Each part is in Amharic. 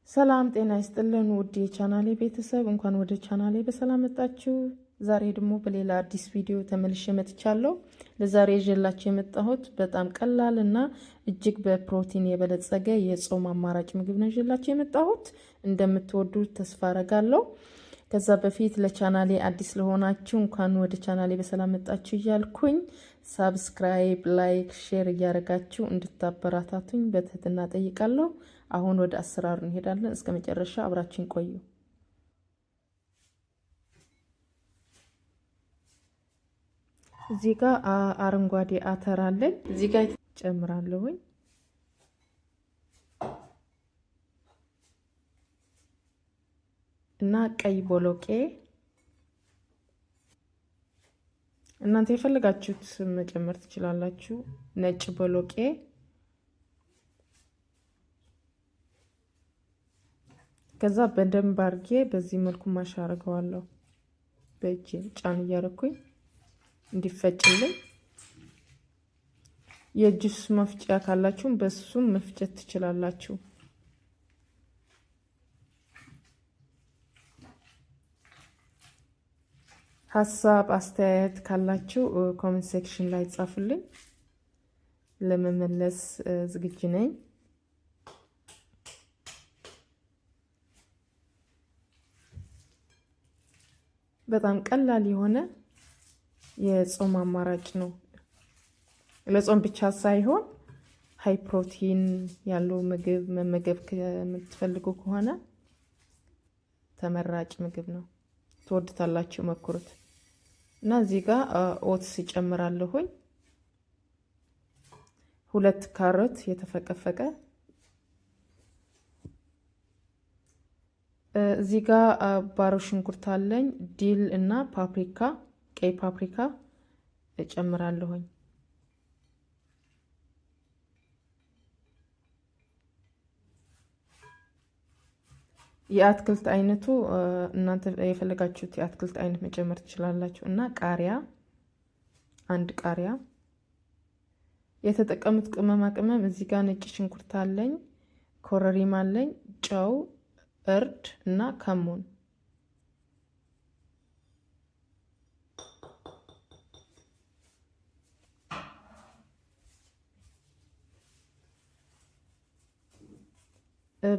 ሰላም ጤና ይስጥልን ውድ የቻናሌ ቤተሰብ እንኳን ወደ ቻናሌ በሰላም መጣችሁ። ዛሬ ደግሞ በሌላ አዲስ ቪዲዮ ተመልሼ መጥቻለሁ። ለዛሬ ይዤላችሁ የመጣሁት በጣም ቀላል እና እጅግ በፕሮቲን የበለጸገ የጾም አማራጭ ምግብ ነው ይዤላችሁ የመጣሁት። እንደምትወዱት ተስፋ አረጋለሁ። ከዛ በፊት ለቻናሌ አዲስ ለሆናችሁ እንኳን ወደ ቻናሌ በሰላም መጣችሁ እያልኩኝ ሳብስክራይብ፣ ላይክ፣ ሼር እያደረጋችሁ እንድታበረታቱኝ በትህትና ጠይቃለሁ። አሁን ወደ አሰራሩ እንሄዳለን። እስከ መጨረሻ አብራችን ቆዩ። እዚህ ጋር አረንጓዴ አተር አለኝ። እዚህ ጋር ጨምራለሁኝ እና ቀይ ቦሎቄ እናንተ የፈለጋችሁት መጨመር ትችላላችሁ። ነጭ ቦሎቄ ከዛ በደንብ አርጌ በዚህ መልኩ ማሻ አርገዋለሁ። በእጄ ጫን እያረኩኝ እንዲፈጭልኝ። የጁስ መፍጫ ካላችሁ በሱም መፍጨት ትችላላችሁ። ሀሳብ አስተያየት ካላችሁ ኮሜንት ሴክሽን ላይ ጻፉልኝ። ለመመለስ ዝግጁ ነኝ። በጣም ቀላል የሆነ የጾም አማራጭ ነው። ለጾም ብቻ ሳይሆን ሃይ ፕሮቲን ያለው ምግብ መመገብ የምትፈልጉ ከሆነ ተመራጭ ምግብ ነው። ትወዱታላችሁ፣ ሞክሩት። እና እዚህ ጋር ኦትስ ይጨምራለሁኝ። 2 ካሮት የተፈቀፈቀ፣ እዚህ ጋር ባሮ ሽንኩርት አለኝ፣ ዲል እና ፓፕሪካ፣ ቀይ ፓፕሪካ እጨምራለሁኝ። የአትክልት አይነቱ እናንተ የፈለጋችሁት የአትክልት አይነት መጨመር ትችላላችሁ። እና ቃሪያ፣ 1 ቃሪያ። የተጠቀሙት ቅመማ ቅመም እዚህ ጋር ነጭ ሽንኩርት አለኝ፣ ኮረሪማ አለኝ፣ ጨው፣ እርድ እና ከሙን።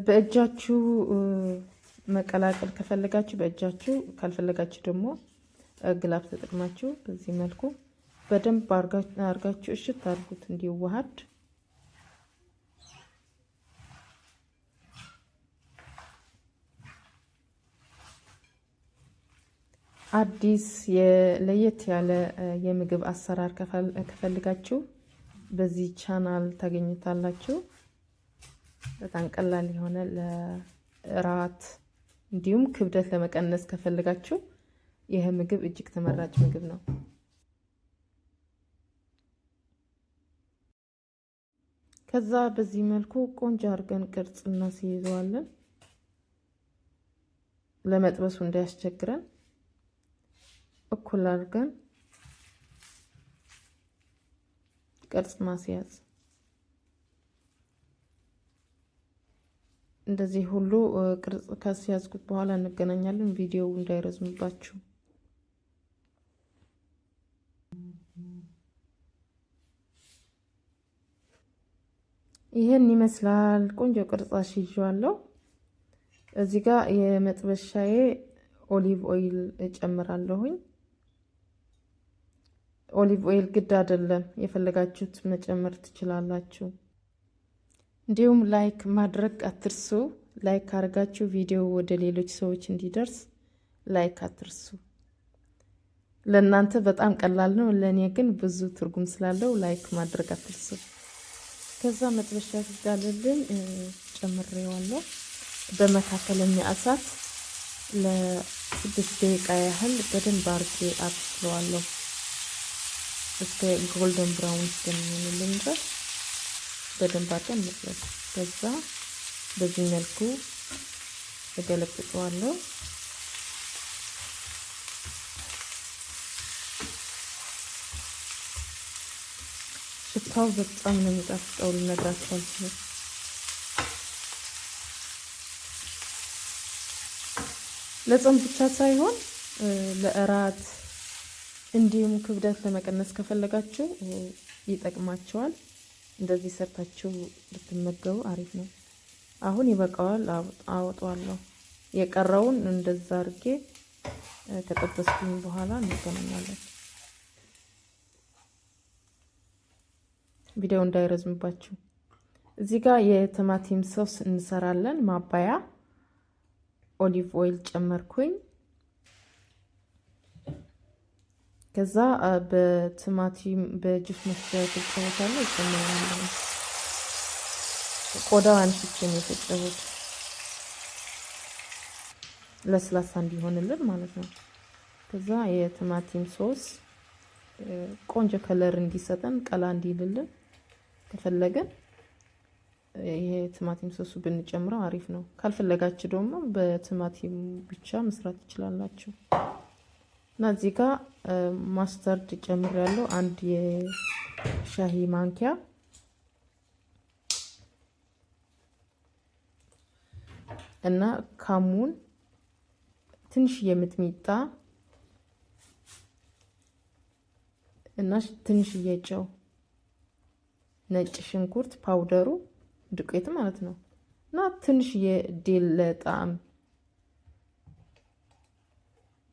በእጃችሁ መቀላቀል ከፈለጋችሁ በእጃችሁ፣ ካልፈለጋችሁ ደግሞ ግላፍ ተጠቅማችሁ በዚህ መልኩ በደንብ አርጋችሁ እሽት አድርጉት እንዲዋሃድ። አዲስ ለየት ያለ የምግብ አሰራር ከፈልጋችሁ በዚህ ቻናል ታገኙታላችሁ። በጣም ቀላል የሆነ ለራት እንዲሁም ክብደት ለመቀነስ ከፈልጋችሁ ይሄ ምግብ እጅግ ተመራጭ ምግብ ነው። ከዛ በዚህ መልኩ ቆንጆ አድርገን ቅርጽ እናስይዘዋለን። ለመጥበሱ እንዳያስቸግረን እኩል አድርገን ቅርጽ ማስያዝ። እንደዚህ ሁሉ ቅርጽ ካስያዝኩት በኋላ እንገናኛለን። ቪዲዮው እንዳይረዝምባችሁ። ይሄን ይመስላል። ቆንጆ ቅርጽ አስይዤዋለሁ። እዚህ ጋር የመጥበሻዬ ኦሊቭ ኦይል እጨምራለሁኝ። ኦሊቭ ኦይል ግድ አይደለም፣ የፈለጋችሁት መጨመር ትችላላችሁ። እንዲሁም ላይክ ማድረግ አትርሱ። ላይክ አድርጋችሁ ቪዲዮ ወደ ሌሎች ሰዎች እንዲደርስ ላይክ አትርሱ። ለእናንተ በጣም ቀላል ነው፣ ለእኔ ግን ብዙ ትርጉም ስላለው ላይክ ማድረግ አትርሱ። ከዛ መጥበሻ ሲጋልልኝ ጨምሬዋለሁ። በመካከለኛ እሳት ለ6 ደቂቃ ያህል በደንብ አርጌ አብስለዋለሁ እስከ ጎልደን ብራውን እስከሚሆንልኝ ድረስ በደንብ አድርገን መጥበስ። ከዛ በዚህ መልኩ እገለብጠዋለሁ። ሽታው በጣም ነው የሚጣፍጠው፣ ልነግራችሁ አልችልም። ለጾም ብቻ ሳይሆን ለእራት እንዲሁም ክብደት ለመቀነስ ከፈለጋችሁ ይጠቅማቸዋል። እንደዚህ ሰርታችሁ ብትመገቡ አሪፍ ነው። አሁን ይበቃዋል፣ አወጣዋለሁ። የቀረውን እንደዛ አድርጌ ከጠበስኩኝ በኋላ እንገናኛለን። ቪዲዮ እንዳይረዝምባችሁ። እዚህ ጋር የቲማቲም ሶስ እንሰራለን። ማባያ ኦሊቭ ኦይል ጨመርኩኝ። ከዛ በቲማቲም በጁስ መፍጫ የተጨመረው ይጨምራለሁ። ቆዳው አንሽቼ ነው የተጨመረው ለስላሳ እንዲሆንልን ማለት ነው። ከዛ የቲማቲም ሶስ ቆንጆ ከለር እንዲሰጠን ቀላ እንዲልልን ከፈለገን ይሄ ቲማቲም ሶሱ ብንጨምረው አሪፍ ነው። ካልፈለጋችሁ ደግሞ በቲማቲም ብቻ መስራት ትችላላችሁ። እና እዚህ ጋር ማስተርድ ጨምሬያለሁ፣ አንድ የሻሂ ማንኪያ። እና ካሙን፣ ትንሽዬ ሚጥሚጣ እና ትንሽዬ ጨው፣ ነጭ ሽንኩርት ፓውደሩ ዱቄት ማለት ነው። እና ትንሽዬ ዲል ለጣዕም።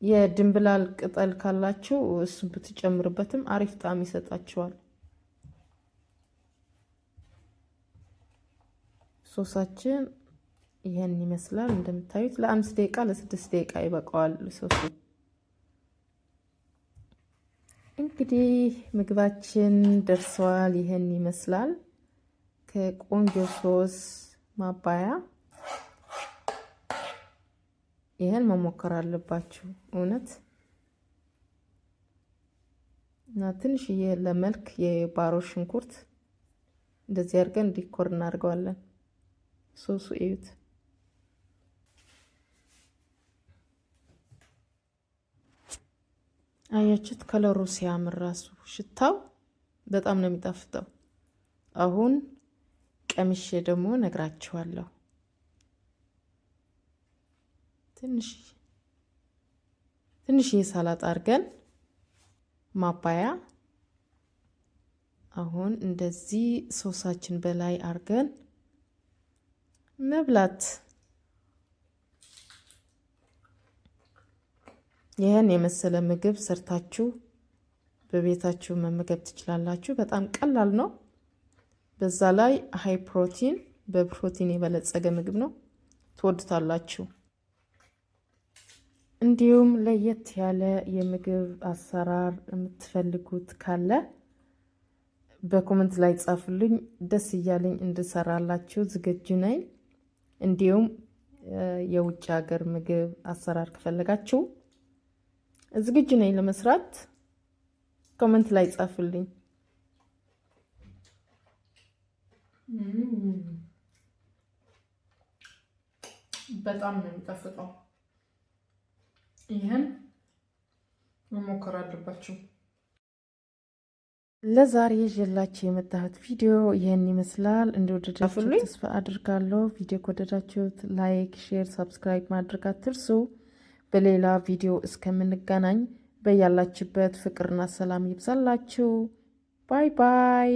የድንብላል ቅጠል ካላችሁ እሱ ብትጨምርበትም አሪፍ ጣዕም ይሰጣችኋል። ሶሳችን ይሄን ይመስላል። እንደምታዩት ለ5 ደቂቃ ለ6 ደቂቃ ይበቃዋል ሶሱ። እንግዲህ ምግባችን ደርሷል። ይሄን ይመስላል። ከቆንጆ ሶስ ማባያ ይሄን መሞከር አለባችሁ እውነት። እና ትንሽዬ ለመልክ የባሮ ሽንኩርት እንደዚህ አድርገን ዲኮር እናደርገዋለን። ሶሱ እዩት። አያችሁት? ከለሩ ሲያምር ራሱ ሽታው በጣም ነው የሚጣፍጠው። አሁን ቀምሼ ደግሞ ነግራችኋለሁ። ትንሽ የሳላጣ አድርገን ማባያ። አሁን እንደዚህ ሶሳችን በላይ አድርገን መብላት። ይህን የመሰለ ምግብ ሰርታችሁ በቤታችሁ መመገብ ትችላላችሁ። በጣም ቀላል ነው። በዛ ላይ ሃይ ፕሮቲን፣ በፕሮቲን የበለጸገ ምግብ ነው። ትወዱታላችሁ። እንዲሁም ለየት ያለ የምግብ አሰራር የምትፈልጉት ካለ በኮሜንት ላይ ጻፉልኝ። ደስ እያለኝ እንድሰራላችሁ ዝግጁ ነኝ። እንዲሁም የውጭ ሀገር ምግብ አሰራር ከፈለጋችሁ ዝግጁ ነኝ ለመስራት። ኮሜንት ላይ ጻፉልኝ። በጣም ነው የሚጣፍጠው። ይሄን መሞከር አለባችሁ። ለዛሬ ይዤላችሁ የመጣሁት ቪዲዮ ይሄን ይመስላል። እንደወደዳችሁ ተስፋ አድርጋለሁ። ቪዲዮ ከወደዳችሁት ላይክ፣ ሼር፣ ሰብስክራይብ ማድረግ አትርሱ። በሌላ ቪዲዮ እስከምንገናኝ በያላችሁበት ፍቅርና ሰላም ይብዛላችሁ። ባይ ባይ።